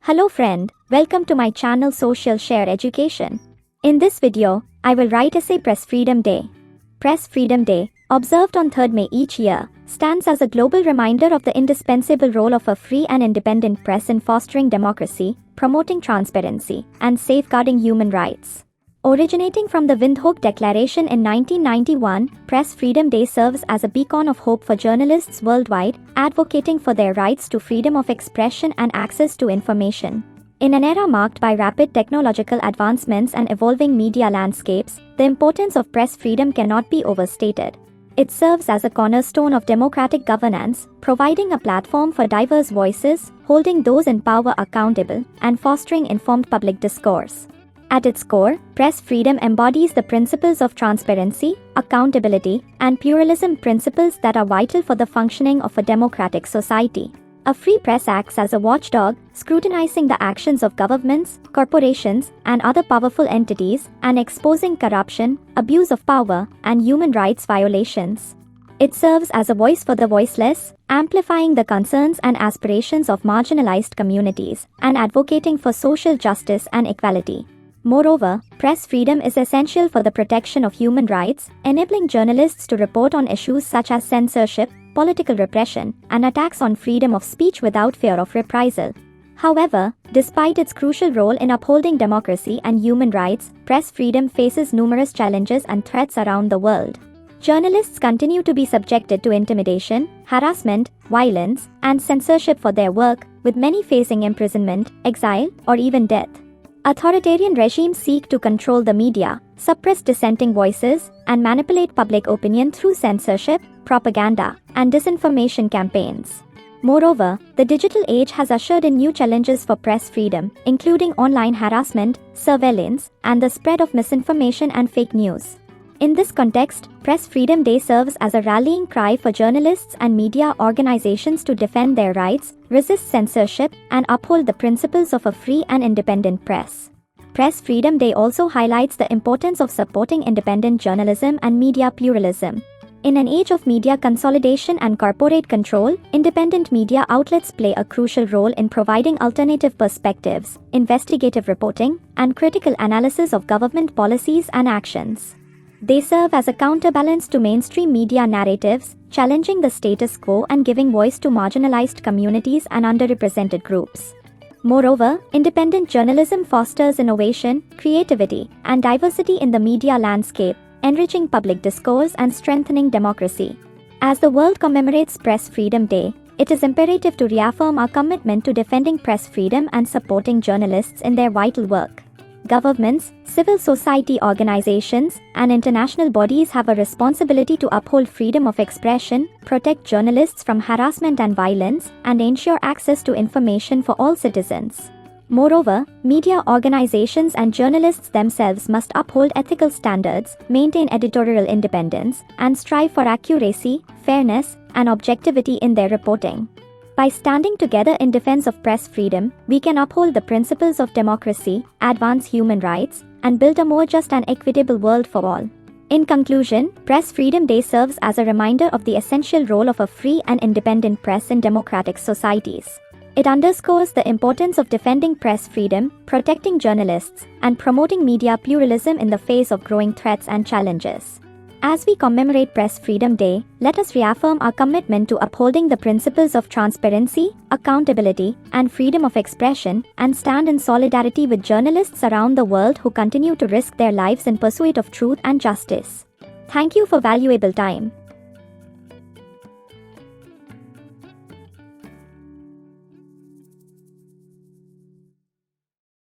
Hello friend, welcome to my channel Social Share Education. In this video, I will write essay Press Freedom Day. Press Freedom Day, observed on 3rd May each year, stands as a global reminder of the indispensable role of a free and independent press in fostering democracy, promoting transparency, and safeguarding human rights. Originating from the Windhoek Declaration in 1991, Press Freedom Day serves as a beacon of hope for journalists worldwide, advocating for their rights to freedom of expression and access to information. In an era marked by rapid technological advancements and evolving media landscapes, the importance of press freedom cannot be overstated. It serves as a cornerstone of democratic governance, providing a platform for diverse voices, holding those in power accountable, and fostering informed public discourse. At its core, press freedom embodies the principles of transparency, accountability, and pluralism, principles that are vital for the functioning of a democratic society. A free press acts as a watchdog, scrutinizing the actions of governments, corporations, and other powerful entities, and exposing corruption, abuse of power, and human rights violations. It serves as a voice for the voiceless, amplifying the concerns and aspirations of marginalized communities, and advocating for social justice and equality. Moreover, press freedom is essential for the protection of human rights, enabling journalists to report on issues such as censorship, political repression, and attacks on freedom of speech without fear of reprisal. However, despite its crucial role in upholding democracy and human rights, press freedom faces numerous challenges and threats around the world. Journalists continue to be subjected to intimidation, harassment, violence, and censorship for their work, with many facing imprisonment, exile, or even death. Authoritarian regimes seek to control the media, suppress dissenting voices, and manipulate public opinion through censorship, propaganda, and disinformation campaigns. Moreover, the digital age has ushered in new challenges for press freedom, including online harassment, surveillance, and the spread of misinformation and fake news. In this context, Press Freedom Day serves as a rallying cry for journalists and media organizations to defend their rights, resist censorship, and uphold the principles of a free and independent press. Press Freedom Day also highlights the importance of supporting independent journalism and media pluralism. In an age of media consolidation and corporate control, independent media outlets play a crucial role in providing alternative perspectives, investigative reporting, and critical analysis of government policies and actions. They serve as a counterbalance to mainstream media narratives, challenging the status quo and giving voice to marginalized communities and underrepresented groups. Moreover, independent journalism fosters innovation, creativity, and diversity in the media landscape, enriching public discourse and strengthening democracy. As the world commemorates Press Freedom Day, it is imperative to reaffirm our commitment to defending press freedom and supporting journalists in their vital work. Governments, civil society organizations, and international bodies have a responsibility to uphold freedom of expression, protect journalists from harassment and violence, and ensure access to information for all citizens. Moreover, media organizations and journalists themselves must uphold ethical standards, maintain editorial independence, and strive for accuracy, fairness, and objectivity in their reporting. By standing together in defense of press freedom, we can uphold the principles of democracy, advance human rights, and build a more just and equitable world for all. In conclusion, Press Freedom Day serves as a reminder of the essential role of a free and independent press in democratic societies. It underscores the importance of defending press freedom, protecting journalists, and promoting media pluralism in the face of growing threats and challenges. As we commemorate Press Freedom Day, let us reaffirm our commitment to upholding the principles of transparency, accountability, and freedom of expression, and stand in solidarity with journalists around the world who continue to risk their lives in pursuit of truth and justice. Thank you for valuable time.